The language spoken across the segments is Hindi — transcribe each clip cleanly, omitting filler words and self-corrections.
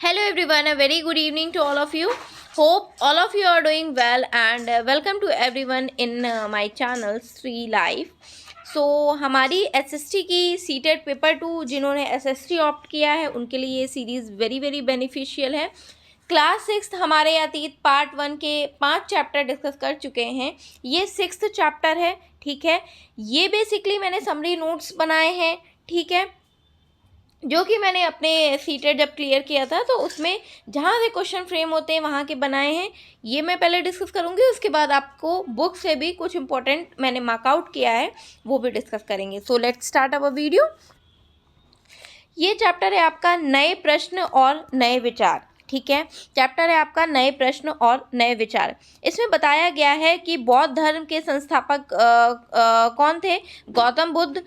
Hello everyone, a very good evening to all of you. Hope all of you are doing well and welcome to everyone in my channel Sri Life. So हमारी एसएसटी की सीटेड पेपर 2 जिन्होंने एसएसटी ऑप्ट किया है उनके लिए ये सीरीज़ वेरी वेरी बेनिफिशियल है। क्लास 6 हमारे अतीत पार्ट 1 के 5 चैप्टर डिस्कस कर चुके हैं। ये 6th चैप्टर है, ठीक है। ये बेसिकली मैंने समरी नोट्स बनाए हैं, ठीक है, जो कि मैंने अपने सीटेड जब क्लियर किया था तो उसमें जहाँ से क्वेश्चन फ्रेम होते हैं वहाँ के बनाए हैं। ये मैं पहले डिस्कस करूँगी, उसके बाद आपको बुक से भी कुछ इंपॉर्टेंट मैंने मार्कआउट किया है वो भी डिस्कस करेंगे। So let's start our video. ये चैप्टर है आपका नए प्रश्न और नए विचार, ठीक है। चैप्टर है आपका नए प्रश्न और नए विचार। इसमें बताया गया है कि बौद्ध धर्म के संस्थापक कौन थे? गौतम बुद्ध,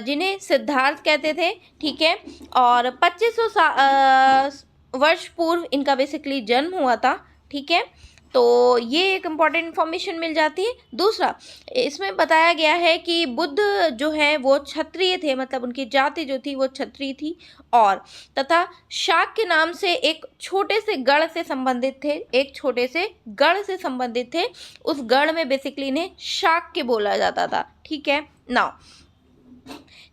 जिन्हें सिद्धार्थ कहते थे, ठीक है। और 2500 वर्ष पूर्व इनका बेसिकली जन्म हुआ था, ठीक है। तो ये एक इम्पॉर्टेंट इन्फॉर्मेशन मिल जाती है। दूसरा, इसमें बताया गया है कि बुद्ध जो है वो क्षत्रिय थे, मतलब उनकी जाति जो थी वो क्षत्रिय थी, और तथा शाक्य नाम से एक छोटे से गढ़ से संबंधित थे, एक छोटे से गढ़ से संबंधित थे। उस गढ़ में बेसिकली इन्हें शाक्य बोला जाता था, ठीक है। नाउ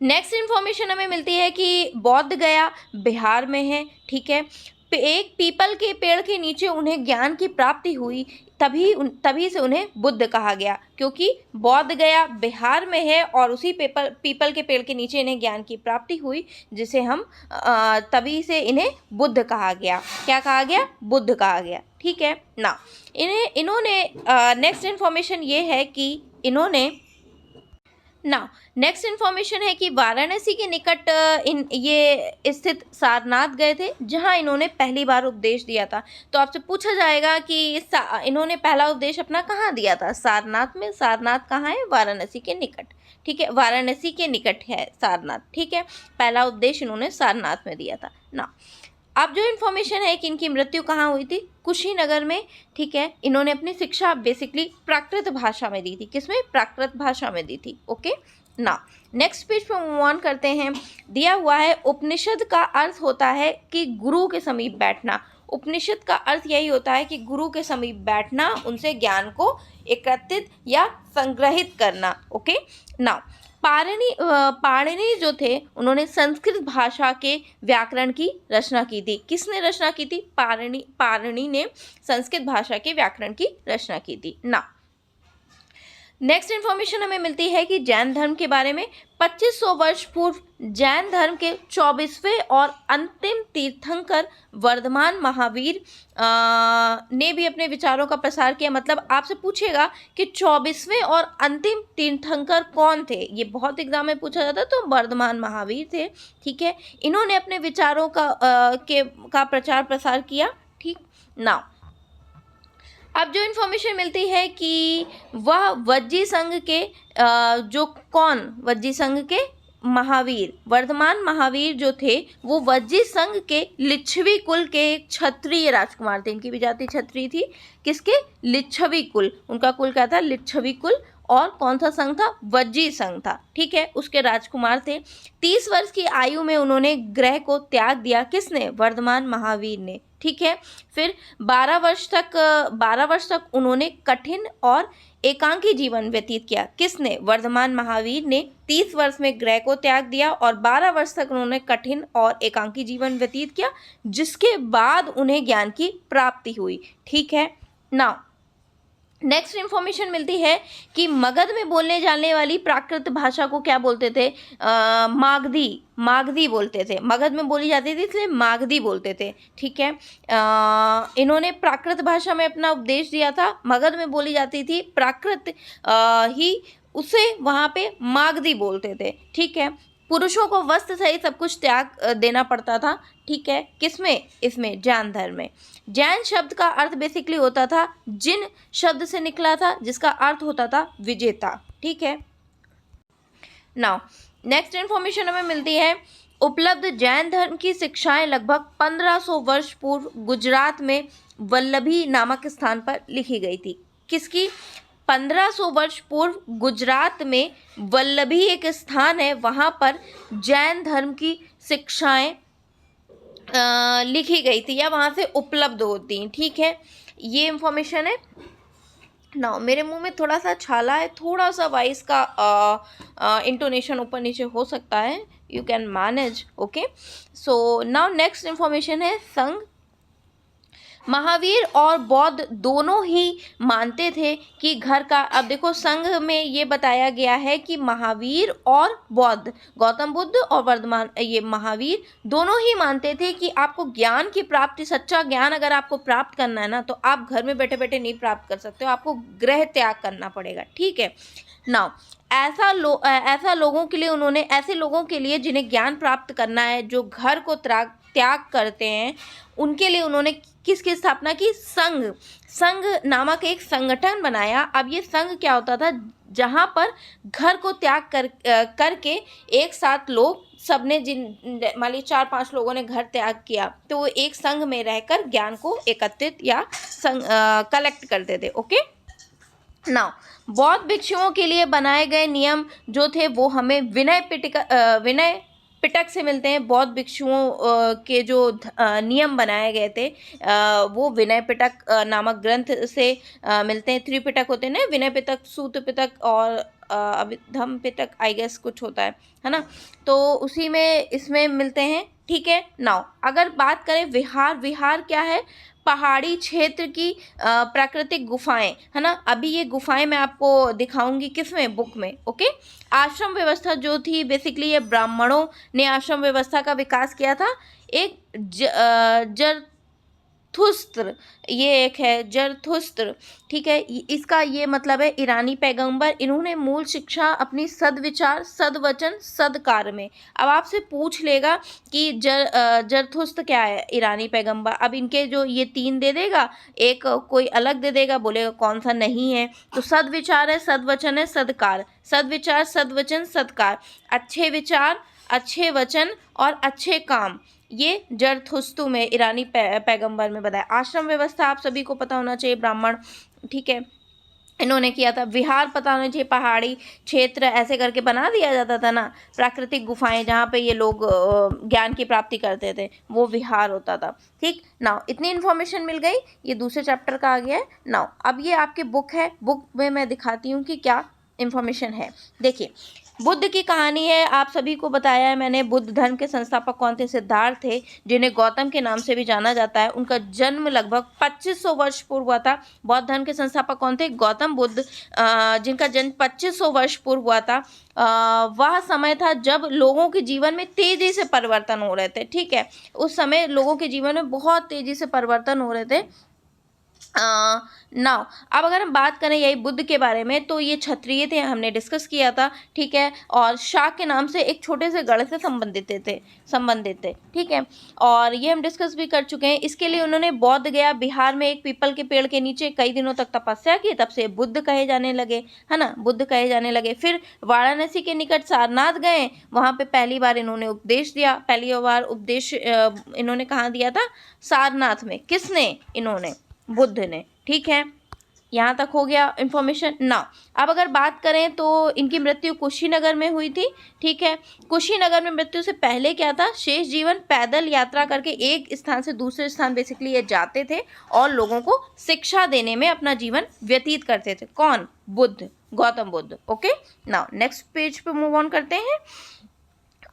नेक्स्ट इन्फॉर्मेशन हमें मिलती है कि बौद्ध गया बिहार में है, ठीक है। एक पीपल के पेड़ के नीचे उन्हें ज्ञान की प्राप्ति हुई, तभी से उन्हें बुद्ध कहा गया, क्योंकि बौद्ध गया बिहार में है और उसी पीपल के पेड़ के नीचे इन्हें ज्ञान की प्राप्ति हुई, जिसे हम तभी से इन्हें बुद्ध कहा गया। क्या कहा गया? बुद्ध कहा गया, ठीक है ना। इन्होंने नेक्स्ट इन्फॉर्मेशन ये है कि इन्होंने नेक्स्ट इन्फॉर्मेशन है कि वाराणसी के निकट ये स्थित सारनाथ गए थे, जहां इन्होंने पहली बार उपदेश दिया था। तो आपसे पूछा जाएगा कि इन्होंने पहला उपदेश अपना कहाँ दिया था? सारनाथ में। सारनाथ कहाँ है? वाराणसी के निकट, ठीक है। वाराणसी के निकट है सारनाथ, ठीक है। पहला उपदेश इन्होंने सारनाथ में दिया था ना। अब जो इन्फॉर्मेशन है कि इनकी मृत्यु कहाँ हुई थी? कुशीनगर में, ठीक है। इन्होंने अपनी शिक्षा बेसिकली प्राकृत भाषा में दी थी। किसमें? प्राकृत भाषा में दी थी, ओके ना। नेक्स्ट पेज पे मूव ऑन करते हैं। दिया हुआ है उपनिषद का अर्थ होता है कि गुरु के समीप बैठना। उपनिषद का अर्थ यही होता है कि गुरु के समीप बैठना, उनसे ज्ञान को एकत्रित या संग्रहित करना, ओके ना। पाणिनि जो थे उन्होंने संस्कृत भाषा के व्याकरण की रचना की थी। किसने रचना की थी? पाणिनि ने संस्कृत भाषा के व्याकरण की रचना की थी ना। नेक्स्ट इन्फॉर्मेशन हमें मिलती है कि जैन धर्म के बारे में। 2500 वर्ष पूर्व जैन धर्म के 24वें और अंतिम तीर्थंकर वर्धमान महावीर ने भी अपने विचारों का प्रसार किया। मतलब आपसे पूछेगा कि 24वें और अंतिम तीर्थंकर कौन थे? ये बहुत एग्जाम में पूछा जाता, तो वर्धमान महावीर थे, ठीक है। इन्होंने अपने विचारों का प्रचार प्रसार किया, ठीक ना। अब जो इन्फॉर्मेशन मिलती है कि वह वज्जी संघ के वज्जी संघ के महावीर, वर्धमान महावीर जो थे वो वज्जी संघ के लिच्छवी कुल के एक क्षत्रिय राजकुमार थे। इनकी भी जाति क्षत्रिय थी। किसके? लिच्छवी कुल। उनका कुल क्या था? लिच्छवी कुल। और कौन सा संघ था? वज्जी संघ था, ठीक है। उसके राजकुमार थे। 30 वर्ष की आयु में उन्होंने ग्रह को त्याग दिया। किसने? वर्धमान महावीर ने, ठीक है। फिर 12 वर्ष तक उन्होंने कठिन और एकांकी जीवन व्यतीत किया। किसने? वर्धमान महावीर ने 30 वर्ष में ग्रह को त्याग दिया और 12 वर्ष तक उन्होंने कठिन और एकांकी जीवन व्यतीत किया, जिसके बाद उन्हें ज्ञान की प्राप्ति हुई, ठीक है ना। नेक्स्ट इन्फॉर्मेशन मिलती है कि मगध में बोलने जाने वाली प्राकृत भाषा को क्या बोलते थे? मागधी बोलते थे। मगध में बोली जाती थी इसलिए मागधी बोलते थे, ठीक है। इन्होंने प्राकृत भाषा में अपना उपदेश दिया था। मगध में बोली जाती थी प्राकृत ही, उसे वहाँ पे मागधी बोलते थे, ठीक है। पुरुषों को वस्त्र सहित सब कुछ त्याग देना पड़ता था, ठीक है। किसमें? इसमें, जैन धर्म में। जैन शब्द का अर्थ बेसिकली होता था, जिन शब्द से निकला था, जिसका अर्थ होता था विजेता, ठीक है। नाउ नेक्स्ट इन्फॉर्मेशन हमें मिलती है। उपलब्ध जैन धर्म की शिक्षाएं लगभग 1500 वर्ष पूर्व गुजरात में वल्लभी नामक स्थान पर लिखी गई थी। किसकी? 1500 वर्ष पूर्व गुजरात में वल्लभी एक स्थान है, वहाँ पर जैन धर्म की शिक्षाएं लिखी गई थी या वहाँ से उपलब्ध होती, ठीक है, ये इंफॉर्मेशन है। नाउ मेरे मुंह में थोड़ा सा छाला है, थोड़ा सा वॉइस का इंटोनेशन ऊपर नीचे हो सकता है, you can manage, okay. So now next information है संघ। महावीर और बौद्ध दोनों ही मानते थे कि घर का, अब देखो संघ में ये बताया गया है कि महावीर और बौद्ध, गौतम बुद्ध और वर्धमान ये महावीर दोनों ही मानते थे कि आपको ज्ञान की प्राप्ति, सच्चा ज्ञान अगर आपको प्राप्त करना है ना, तो आप घर में बैठे बैठे नहीं प्राप्त कर सकते हो, आपको गृह त्याग करना पड़ेगा, ठीक है। नाउ ऐसा लोगों के लिए उन्होंने, ऐसे लोगों के लिए जिन्हें ज्ञान प्राप्त करना है, जो घर को त्याग करते हैं, उनके लिए उन्होंने किसकी स्थापना की? संघ नामक एक संगठन बनाया। अब ये संघ क्या होता था? जहाँ पर घर को त्याग करके एक साथ लोग सबने, जिन मान लीजिए 4-5 लोगों ने घर त्याग किया, तो वो एक संघ में रहकर ज्ञान को एकत्रित या कलेक्ट करते थे, ओके। नाउ बौद्ध भिक्षुओं के लिए बनाए गए नियम जो थे वो हमें विनय पिटक से मिलते हैं। बौद्ध भिक्षुओं के जो नियम बनाए गए थे वो विनय पिटक नामक ग्रंथ से मिलते हैं। 3 पिटक होते हैं ना, विनय पिटक, सूत पिटक और अभिधम पिटक, आई गेस कुछ होता है ना, तो उसी में इसमें मिलते हैं, ठीक है। नाउ अगर बात करें विहार क्या है? पहाड़ी क्षेत्र की प्राकृतिक गुफाएं, है ना। अभी ये गुफाएं मैं आपको दिखाऊंगी किसमें? बुक में, ओके। आश्रम व्यवस्था जो थी, बेसिकली ये ब्राह्मणों ने आश्रम व्यवस्था का विकास किया था। एक जरथुस्त्र, ये एक है जरथुस्त्र, ठीक है। इसका ये मतलब है ईरानी पैगंबर, इन्होंने मूल शिक्षा अपनी सद्विचार, सद्वचन, सद्कार्य में। अब आपसे पूछ लेगा कि जरथुस्त्र क्या है? ईरानी पैगंबर। अब इनके जो ये 3 दे देगा, एक कोई अलग दे देगा, बोलेगा कौन सा नहीं है। तो सद्विचार है, सद्वचन है, सद्कार्य। सद्विचार, सद्वचन, सद्कार्य, अच्छे विचार, अच्छे वचन और अच्छे काम, ये जरथुस्तु में ईरानी पैगंबर में बताया। आश्रम व्यवस्था आप सभी को पता होना चाहिए, ब्राह्मण, ठीक है, इन्होंने किया था। विहार पता होना चाहिए, पहाड़ी क्षेत्र ऐसे करके बना दिया जाता था ना, प्राकृतिक गुफाएं जहाँ पे ये लोग ज्ञान की प्राप्ति करते थे, वो विहार होता था, ठीक। नाउ इतनी इन्फॉर्मेशन मिल गई, ये दूसरे चैप्टर का आ गया है। नाउ अब ये आपकी बुक है, बुक में मैं दिखाती हूँ कि क्या इन्फॉर्मेशन है। देखिए, बुद्ध की कहानी है, आप सभी को बताया है मैंने। बुद्ध धर्म के संस्थापक कौन थे? सिद्धार्थ थे, जिन्हें गौतम के नाम से भी जाना जाता है। उनका जन्म लगभग 2500 वर्ष पूर्व हुआ था। बौद्ध धर्म के संस्थापक कौन थे? गौतम बुद्ध, जिनका जन्म 2500 वर्ष पूर्व हुआ था। वह समय था जब लोगों के जीवन में तेजी से परिवर्तन हो रहे थे, ठीक है। उस समय लोगों के जीवन में बहुत तेजी से परिवर्तन हो रहे थे। नाउ अब अगर हम बात करें यही बुद्ध के बारे में, तो ये क्षत्रिय थे, हमने डिस्कस किया था, ठीक है। और शाक के नाम से एक छोटे से गढ़ से संबंधित थे, ठीक है। और ये हम डिस्कस भी कर चुके हैं। इसके लिए उन्होंने बौद्ध गया बिहार में एक पीपल के पेड़ के नीचे कई दिनों तक तपस्या की, तब से बुद्ध कहे जाने लगे, है ना, बुद्ध कहे जाने लगे। फिर वाराणसी के निकट सारनाथ गए, वहाँ पे पहली बार इन्होंने उपदेश दिया। पहली बार उपदेश इन्होंने कहाँ दिया था? सारनाथ में। किसने? इन्होंने, बुद्ध ने, ठीक है। यहाँ तक हो गया इन्फॉर्मेशन ना। अब अगर बात करें तो इनकी मृत्यु कुशीनगर में हुई थी, ठीक है। कुशीनगर में मृत्यु से पहले क्या था? शेष जीवन पैदल यात्रा करके एक स्थान से दूसरे स्थान बेसिकली ये जाते थे और लोगों को शिक्षा देने में अपना जीवन व्यतीत करते थे। कौन? Buddha, Gautam Buddha, okay. Now next page पे मूव ऑन करते हैं।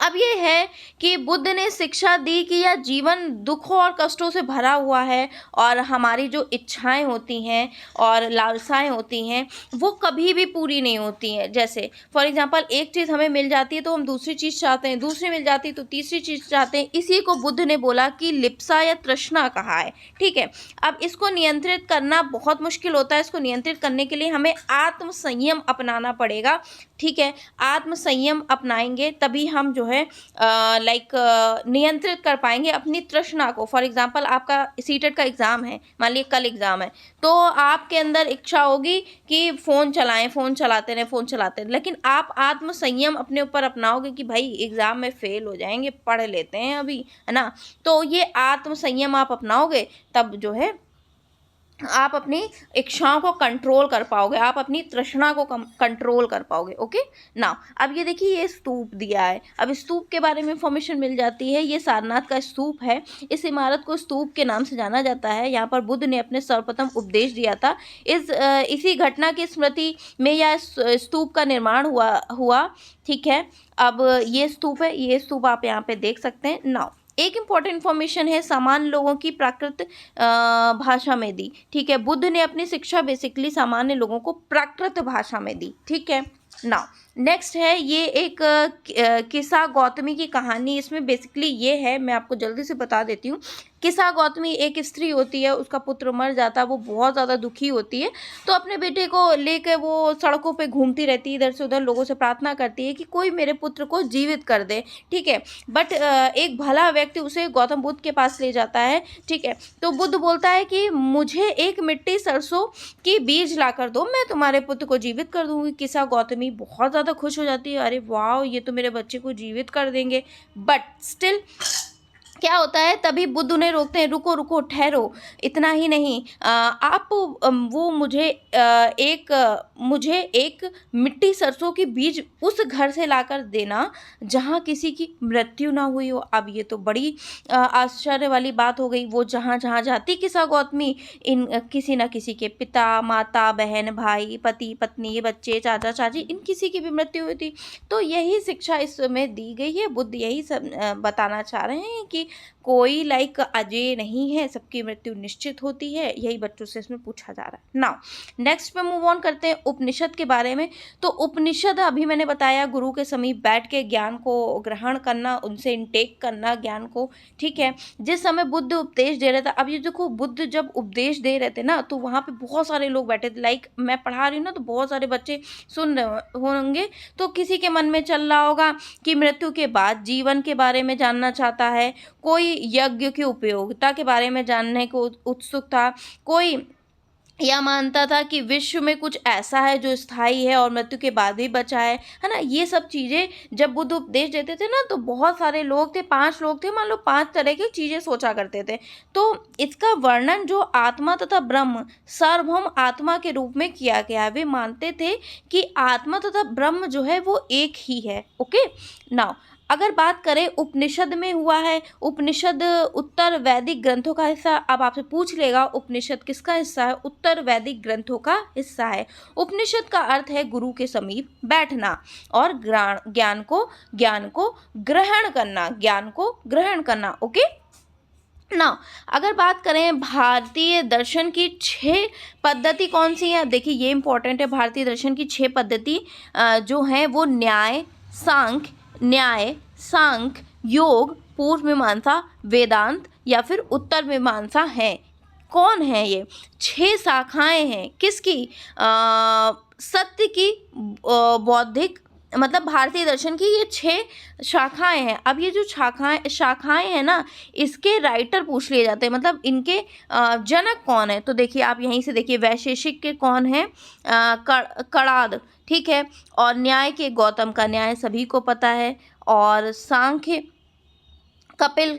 अब ये है कि बुद्ध ने शिक्षा दी कि यह जीवन दुखों और कष्टों से भरा हुआ है और हमारी जो इच्छाएं होती हैं और लालसाएं होती हैं वो कभी भी पूरी नहीं होती हैं। जैसे फॉर एग्जांपल, एक चीज़ हमें मिल जाती है तो हम दूसरी चीज़ चाहते हैं, दूसरी मिल जाती है तो तीसरी चीज़ चाहते हैं। इसी को बुद्ध ने बोला कि लिप्सा या तृष्णा कहा है, ठीक है। अब इसको नियंत्रित करना बहुत मुश्किल होता है। इसको नियंत्रित करने के लिए हमें आत्म संयम अपनाना पड़ेगा, ठीक है। आत्म संयम अपनाएंगे तभी हम जो है नियंत्रित कर पाएंगे अपनी तृष्णा को। फॉर एग्जांपल, आपका सीटेट का एग्ज़ाम है, मान लीजिए कल एग्ज़ाम है, तो आपके अंदर इच्छा होगी कि फ़ोन चलाएं, फ़ोन चलाते रहें, लेकिन आप आत्म संयम अपने ऊपर अपनाओगे कि भाई एग्ज़ाम में फ़ेल हो जाएंगे, पढ़ लेते हैं अभी, है ना। तो ये आत्म संयम आप अपनाओगे तब जो है आप अपनी इच्छाओं को कंट्रोल कर पाओगे, आप अपनी तृष्णा को कंट्रोल कर पाओगे। ओके नाउ अब ये देखिए, ये स्तूप दिया है। अब स्तूप के बारे में इंफॉर्मेशन मिल जाती है। ये सारनाथ का स्तूप है। इस इमारत को स्तूप के नाम से जाना जाता है। यहाँ पर बुद्ध ने अपने सर्वप्रथम उपदेश दिया था। इसी घटना की स्मृति में यह स्तूप का निर्माण हुआ। ठीक है, अब ये स्तूप है, ये स्तूप आप यहाँ पे देख सकते हैं। नाउ एक इम्पॉर्टेंट इन्फॉर्मेशन है, सामान्य लोगों की प्राकृत भाषा में दी। ठीक है, बुद्ध ने अपनी शिक्षा बेसिकली सामान्य लोगों को प्राकृत भाषा में दी। ठीक है, नाउ नेक्स्ट है ये एक किस्सा गौतमी की कहानी। इसमें बेसिकली ये है, मैं आपको जल्दी से बता देती हूँ। किस्सा गौतमी एक स्त्री होती है, उसका पुत्र मर जाता है, वो बहुत ज़्यादा दुखी होती है, तो अपने बेटे को लेकर वो सड़कों पे घूमती रहती है, इधर से उधर लोगों से प्रार्थना करती है कि कोई मेरे पुत्र को जीवित कर दे। ठीक है, बट एक भला व्यक्ति उसे गौतम बुद्ध के पास ले जाता है। ठीक है, तो बुद्ध बोलता है कि मुझे एक मिट्टी सरसों की बीज ला कर दो, मैं तुम्हारे पुत्र को जीवित कर दूंगी। किस्सा गौतमी बहुत ज़्यादा खुश हो जाती है, अरे वाह, ये तो मेरे बच्चे को जीवित कर देंगे। बट स्टिल क्या होता है, तभी बुद्ध उन्हें रोकते हैं, रुको रुको ठहरो, इतना ही नहीं, आप वो मुझे एक मिट्टी सरसों की बीज उस घर से लाकर देना जहाँ किसी की मृत्यु ना हुई हो। अब ये तो बड़ी आश्चर्य वाली बात हो गई। वो जहाँ जहाँ जाती किस्सा गौतमी, इन किसी न किसी के पिता, माता, बहन, भाई, पति, पत्नी, बच्चे, चाचा, चाची, इन किसी की भी मृत्यु हुई थी। तो यही शिक्षा इसमें दी गई है। बुद्ध यही सब बताना चाह रहे हैं कि कोई लाइक अजय नहीं है, सबकी मृत्यु निश्चित होती है। यही बच्चों से इसमें पूछा जा रहा है। नाउ नेक्स्ट पे मूव ऑन करते हैं उपनिषद के बारे में। तो उपनिषद अभी मैंने बताया, गुरु के समीप बैठ के ज्ञान को ग्रहण करना, उनसे इनटेक करना ज्ञान को। ठीक है, जिस समय बुद्ध उपदेश दे रहे थे, अब ये देखो, बुद्ध जब उपदेश दे रहे थे ना, तो वहाँ पे बहुत सारे लोग बैठे थे। लाइक मैं पढ़ा रही हूँ ना, तो बहुत सारे बच्चे सुन रहे होंगे, तो किसी के मन में चल रहा होगा कि मृत्यु के बाद जीवन के बारे में जानना चाहता है, कोई यज्ञ की उपयोगिता के बारे में जानने को उत्सुक था, कोई यह मानता था कि विश्व में कुछ ऐसा है जो स्थायी है और मृत्यु के बाद भी बचा है ना। ये सब चीज़ें जब बुद्ध उपदेश देते थे ना, तो बहुत सारे लोग थे, 5 लोग थे, मान लो 5 तरह की चीज़ें सोचा करते थे। तो इसका वर्णन जो आत्मा तथा ब्रह्म, सार्वभौम आत्मा के रूप में किया गया है। वे मानते थे कि आत्मा तथा ब्रह्म जो है वो एक ही है। ओके नाउ अगर बात करें उपनिषद में हुआ है, उपनिषद उत्तर वैदिक ग्रंथों का हिस्सा। अब आपसे पूछ लेगा उपनिषद किसका हिस्सा है, उत्तर वैदिक ग्रंथों का हिस्सा है। उपनिषद का अर्थ है गुरु के समीप बैठना और ज्ञान को ग्रहण करना, ज्ञान को ग्रहण करना। ओके ना, अगर बात करें भारतीय दर्शन की 6 पद्धति कौन सी है, देखिए ये इंपॉर्टेंट है। भारतीय दर्शन की 6 पद्धति जो हैं वो न्याय, सांख्य, योग, पूर्व मीमांसा, वेदांत या फिर उत्तर मीमांसा है। कौन है ये? 6 शाखाएं हैं किसकी? सत्य की, बौद्धिक, मतलब भारतीय दर्शन की ये 6 शाखाएं हैं। अब ये जो शाखाएं हैं ना, इसके राइटर पूछ लिए जाते हैं, मतलब इनके जनक कौन है। तो देखिए आप यहीं से देखिए, वैशेषिक के कौन है? कणाद। ठीक है, और न्याय के गौतम का न्याय सभी को पता है, और सांख्य कपिल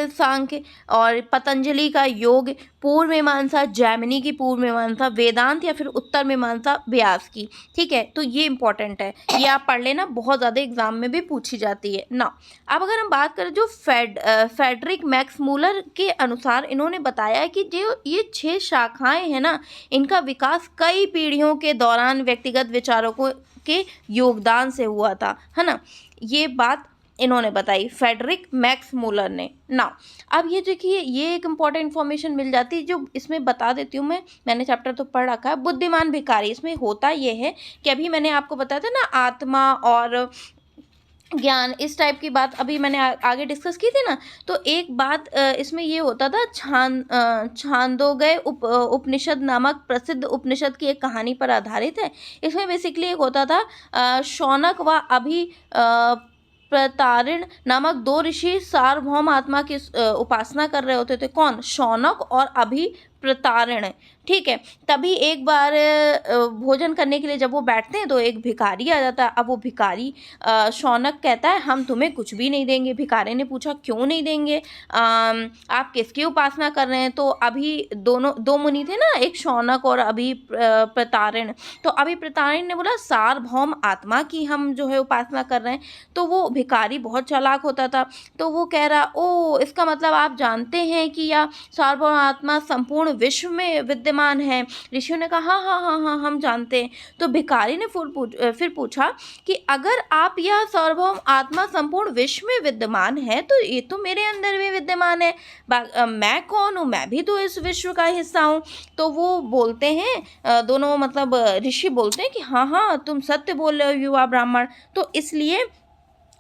सांख्य, और पतंजलि का योग, पूर्व मीमांसा जैमिनी की पूर्व मीमांसा, वेदांत या फिर उत्तर मीमांसा व्यास की। ठीक है, तो ये इंपॉर्टेंट है, ये आप पढ़ लेना, बहुत ज़्यादा एग्जाम में भी पूछी जाती है ना। अब अगर हम बात करें जो फेडरिक मैक्स मूलर के अनुसार, इन्होंने बताया कि जो ये 6 शाखाएं हैं ना, इनका विकास कई पीढ़ियों के दौरान व्यक्तिगत विचारकों के योगदान से हुआ था, है ना। ये बात इन्होंने बताई, फेडरिक मैक्स मूलर ने ना। अब ये देखिए, ये एक इम्पॉर्टेंट इन्फॉर्मेशन मिल जाती है जो इसमें बता देती हूँ मैंने चैप्टर तो पढ़ रखा है। बुद्धिमान भिखारी, इसमें होता ये है कि अभी मैंने आपको बताया था ना, आत्मा और ज्ञान, इस टाइप की बात अभी मैंने आगे डिस्कस की थी ना। तो एक बात इसमें ये होता था, छांदोग्य उपनिषद नामक प्रसिद्ध उपनिषद की एक कहानी पर आधारित है। इसमें बेसिकली एक होता था, शौनक व प्रतारिण नामक 2 ऋषि सार्वभौम आत्मा की उपासना कर रहे होते थे। कौन? शौनक और प्रताड़न। ठीक है, तभी एक बार भोजन करने के लिए जब वो बैठते हैं तो एक भिखारी आ जाता है। अब वो भिखारी शौनक कहता है हम तुम्हें कुछ भी नहीं देंगे। भिखारी ने पूछा क्यों नहीं देंगे, आप किसकी उपासना कर रहे हैं? तो अभी दोनों दो मुनि थे ना, एक शौनक और अभी प्रताड़न। तो अभी प्रताड़न ने बोला सार्वभौम आत्मा की हम जो है उपासना कर रहे हैं। तो वो भिखारी बहुत चालाक होता था, तो वो कह रहा ओ इसका मतलब आप जानते हैं कि यह सार्वभौम आत्मा संपूर्ण विश्व में विद्यमान है। ऋषियों ने कहा हाँ हाँ हाँ हाँ हम जानते हैं। तो भिखारी ने फिर पूछा कि अगर आप यह सार्वभौम आत्मा संपूर्ण विश्व में विद्यमान है तो ये तो मेरे अंदर भी विद्यमान है। मैं कौन हूँ, मैं भी तो इस विश्व का हिस्सा हूँ। तो वो बोलते हैं दोनों मतलब ऋषि बोलते हैं कि हाँ हाँ तुम सत्य बोल रहे हो युवा ब्राह्मण। तो इसलिए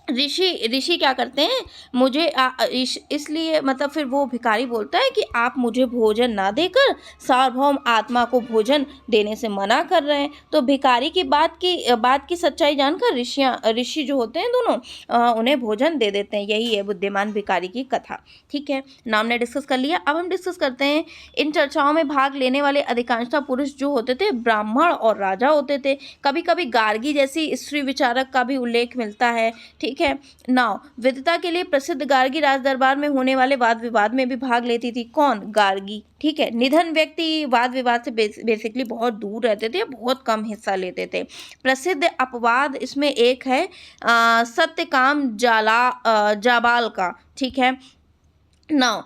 ऋषि क्या करते हैं, मुझे इसलिए मतलब फिर वो भिखारी बोलता है कि आप मुझे भोजन ना देकर सार्वभौम आत्मा को भोजन देने से मना कर रहे हैं। तो भिखारी की बात की सच्चाई जानकर ऋषि जो होते हैं दोनों उन्हें भोजन दे देते हैं। यही है बुद्धिमान भिखारी की कथा। ठीक है, नाम ने डिस्कस कर लिया। अब हम डिस्कस करते हैं इन चर्चाओं में भाग लेने वाले अधिकांशतः पुरुष जो होते थे ब्राह्मण और राजा होते थे। कभी कभी गार्गी जैसी स्त्री विचारक का भी उल्लेख मिलता है। ठीक है, नाउ विद्वता के लिए प्रसिद्ध गार्गी राज दरबार में होने वाले वाद विवाद में भी भाग लेती थी। कौन? गार्गी। ठीक है, निधन व्यक्ति वाद विवाद से बेसिकली बहुत दूर रहते थे, बहुत कम हिस्सा लेते थे। प्रसिद्ध अपवाद इसमें एक है सत्यकाम जाबाल का। ठीक है, नाउ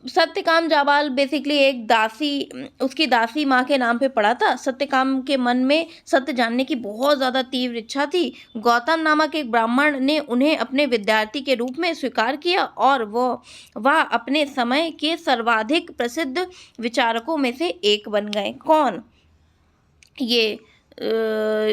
सत्यकाम जाबाल बेसिकली एक दासी, उसकी दासी माँ के नाम पे पड़ा था। सत्यकाम के मन में सत्य जानने की बहुत ज़्यादा तीव्र इच्छा थी। गौतम नामक एक ब्राह्मण ने उन्हें अपने विद्यार्थी के रूप में स्वीकार किया और वह अपने समय के सर्वाधिक प्रसिद्ध विचारकों में से एक बन गए। कौन? ये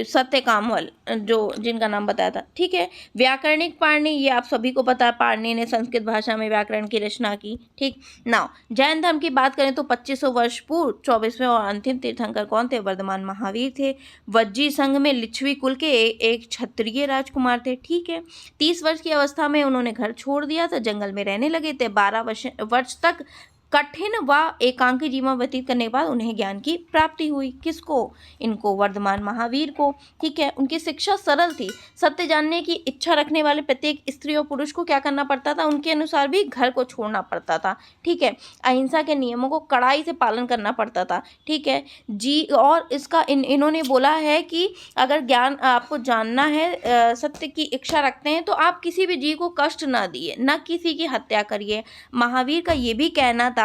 सत्यकामवल जो जिनका नाम बताया था। ठीक है, व्याकरणिक पाणिनि, ये आप सभी को पता है, पाणिनि ने संस्कृत भाषा में व्याकरण की रचना की। ठीक, नाउ जैन धर्म की बात करें तो 2500 वर्ष पूर्व 24वें और अंतिम तीर्थंकर कौन थे? वर्धमान महावीर थे। वज्जी संघ में लिच्छवी कुल के एक क्षत्रिय राजकुमार थे। ठीक है, 30 वर्ष की अवस्था में उन्होंने घर छोड़ दिया था, जंगल में रहने लगे थे। 12 वर्ष तक कठिन व एकांकी जीवन व्यतीत करने के बाद उन्हें ज्ञान की प्राप्ति हुई। किसको? इनको, वर्धमान महावीर को। ठीक है, उनकी शिक्षा सरल थी। सत्य जानने की इच्छा रखने वाले प्रत्येक स्त्री और पुरुष को क्या करना पड़ता था? उनके अनुसार भी घर को छोड़ना पड़ता था। ठीक है, अहिंसा के नियमों को कड़ाई से पालन करना पड़ता था। ठीक है जी, और इसका इन्होंने बोला है कि अगर ज्ञान आपको जानना है, सत्य की इच्छा रखते हैं तो आप किसी भी जीव को कष्ट ना दिए, न किसी की हत्या करिए। महावीर का ये भी कहना था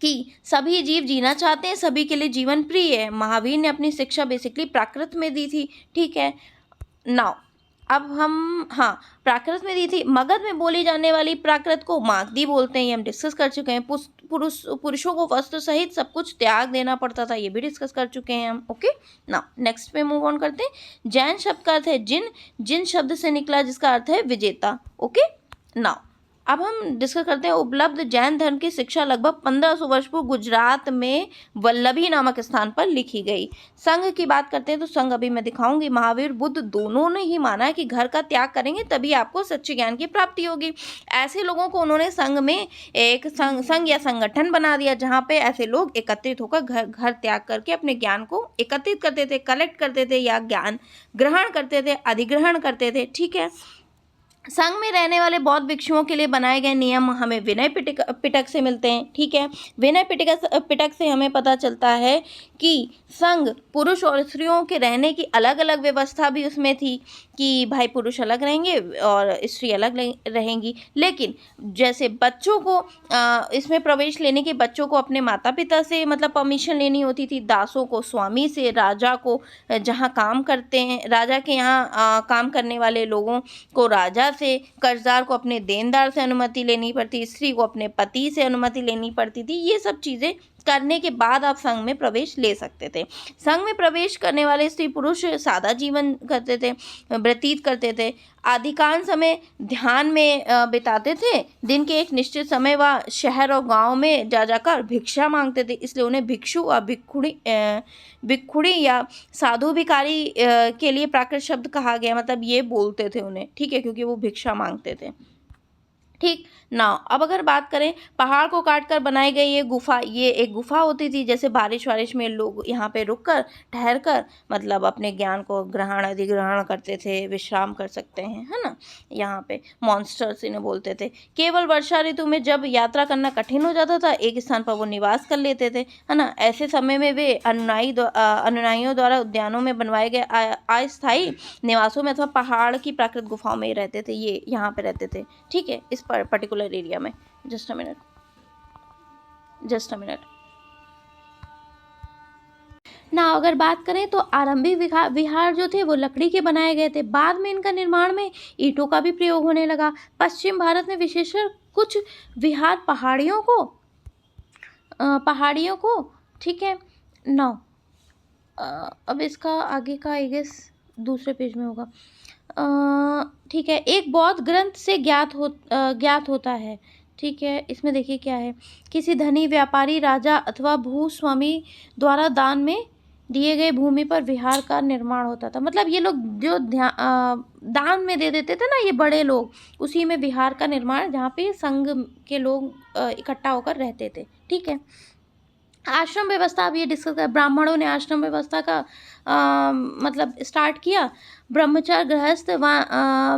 कि सभी जीव जीना चाहते हैं, सभी के लिए जीवन प्रिय है। महावीर ने अपनी शिक्षा बेसिकली प्राकृत में दी थी। ठीक है, नाउ अब हम प्राकृत में दी थी। मगध में बोली जाने वाली प्राकृत को मागधी बोलते हैं, ये हम डिस्कस कर चुके हैं। पुरुषों को वस्त्र सहित सब कुछ त्याग देना पड़ता था, ये भी डिस्कस कर चुके हैं हम। ओके, नाउ नेक्स्ट पे मूव ऑन करते हैं। जैन शब्द का अर्थ है जिन शब्द से निकला, जिसका अर्थ है विजेता। ओके, नाउ अब हम डिस्कस करते हैं उपलब्ध जैन धर्म की शिक्षा लगभग 1500 वर्ष पूर्व गुजरात में वल्लभी नामक स्थान पर लिखी गई। संघ की बात करते हैं तो संघ अभी मैं दिखाऊंगी। महावीर बुद्ध दोनों ने ही माना है कि घर का त्याग करेंगे तभी आपको सच्चे ज्ञान की प्राप्ति होगी। ऐसे लोगों को उन्होंने संघ में एक संघ या संगठन बना दिया, जहाँ पे ऐसे लोग एकत्रित होकर घर त्याग करके अपने ज्ञान को एकत्रित करते थे, कलेक्ट करते थे या ज्ञान ग्रहण करते थे, अधिग्रहण करते थे। ठीक है, संघ में रहने वाले बौद्ध भिक्षुओं के लिए बनाए गए नियम हमें विनय पिटक से मिलते हैं। ठीक है, विनय पिटक से हमें पता चलता है कि संघ पुरुष और स्त्रियों के रहने की अलग अलग व्यवस्था भी उसमें थी कि भाई पुरुष अलग रहेंगे और स्त्री अलग रहेंगी। लेकिन जैसे बच्चों को इसमें प्रवेश लेने के बच्चों को अपने माता पिता से मतलब परमिशन लेनी होती थी, दासों को स्वामी से, राजा को जहाँ काम करते हैं राजा के यहाँ काम करने वाले लोगों को राजा से, कर्जदार को अपने देनदार से अनुमति लेनी पड़ती, स्त्री को अपने पति से अनुमति लेनी पड़ती थी। ये सब चीज़ें करने के बाद आप संघ में प्रवेश ले सकते थे। संघ में प्रवेश करने वाले स्त्री पुरुष सादा जीवन करते थे, व्यतीत करते थे, अधिकांश समय ध्यान में बिताते थे। दिन के एक निश्चित समय वह शहर और गांव में जाकर भिक्षा मांगते थे, इसलिए उन्हें भिक्षु और भिक्षुणी या साधु भिखारी के लिए प्राकृत शब्द कहा गया, मतलब ये बोलते थे उन्हें। ठीक है, क्योंकि वो भिक्षा मांगते थे। ठीक ना। अब अगर बात करें पहाड़ को काट कर बनाई गई ये गुफा, ये एक गुफा होती थी, जैसे बारिश वारिश में लोग यहाँ पे रुक कर ठहर कर मतलब अपने ज्ञान को ग्रहण अधिग्रहण करते थे, विश्राम कर सकते हैं, है ना। यहाँ पे मॉन्स्टर्स इन्हें बोलते थे। केवल वर्षा ऋतु में जब यात्रा करना कठिन हो जाता था, एक स्थान पर वो निवास कर लेते थे, है ना। ऐसे समय में वे अनुयायियों द्वारा उद्यानों में बनवाए गए अस्थायी निवासों में अथवा पहाड़ की प्राकृतिक गुफाओं में रहते थे, ये यहाँ पे रहते थे, ठीक है, इस पर्टिकुलर एरिया में। Just a minute. ना अगर बात करें तो आरंभिक विहार जो थे वो लकड़ी के बनाए गए थे। बाद में इनका निर्माण में ईंटों का भी प्रयोग होने लगा। पश्चिम भारत में विशेषकर कुछ विहार पहाड़ियों को ठीक है ना। अब इसका आगे का आई गेस दूसरे पेज में होगा। ठीक है, एक बौद्ध ग्रंथ से ज्ञात होता है, ठीक है। इसमें देखिए क्या है, किसी धनी व्यापारी राजा अथवा भूस्वामी द्वारा दान में दिए गए भूमि पर विहार का निर्माण होता था। मतलब ये लोग जो दान में दे देते थे ना ये बड़े लोग, उसी में विहार का निर्माण, जहाँ पे संघ के लोग इकट्ठा होकर रहते थे, ठीक है। आश्रम व्यवस्था अब ये डिस्कस कर, ब्राह्मणों ने आश्रम व्यवस्था का मतलब स्टार्ट किया। ब्रह्मचर्य, गृहस्थ,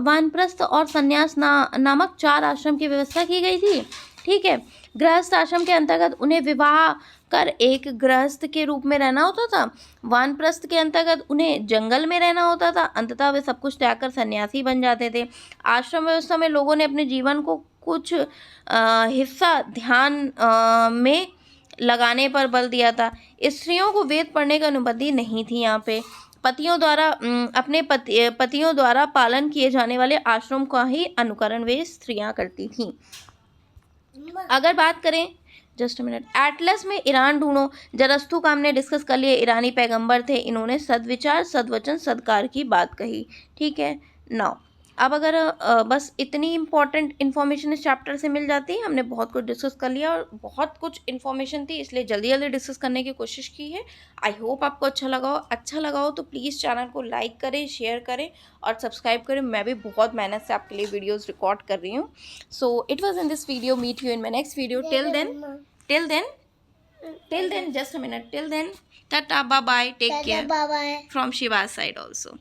वानप्रस्थ और संन्यास नामक 4 आश्रम की व्यवस्था की गई थी, ठीक है। गृहस्थ आश्रम के अंतर्गत उन्हें विवाह कर एक गृहस्थ के रूप में रहना होता था। वानप्रस्थ के अंतर्गत उन्हें जंगल में रहना होता था। अंततः वे सब कुछ त्याग कर सन्यासी बन जाते थे। आश्रम व्यवस्था में लोगों ने अपने जीवन को कुछ हिस्सा ध्यान में लगाने पर बल दिया था। स्त्रियों को वेद पढ़ने की अनुमति नहीं थी यहाँ पे। पतियों द्वारा पालन किए जाने वाले आश्रम का ही अनुकरण वे स्त्रियां करती थीं। अगर बात करें जस्ट मिनट, एटलस में ईरान ढूंढो, जरस्तु का हमने डिस्कस कर लिया, ईरानी पैगंबर थे, इन्होंने सद्विचार, सद्वचन, सद्कार की बात कही, ठीक है। नाउ अब अगर बस इतनी इंपॉर्टेंट इन्फॉर्मेशन इस चैप्टर से मिल जाती है, हमने बहुत कुछ डिस्कस कर लिया और बहुत कुछ इन्फॉर्मेशन थी, इसलिए जल्दी जल्दी डिस्कस करने की कोशिश की है। आई होप आपको अच्छा लगा हो तो प्लीज़ चैनल को लाइक करें, शेयर करें और सब्सक्राइब करें। मैं भी बहुत मेहनत से आपके लिए वीडियोज़ रिकॉर्ड कर रही हूँ। So it was in this video, meet you in my next video. Till then, just a minute. Till then, tata, bye bye, take care. Bye bye. From Shiva's side also.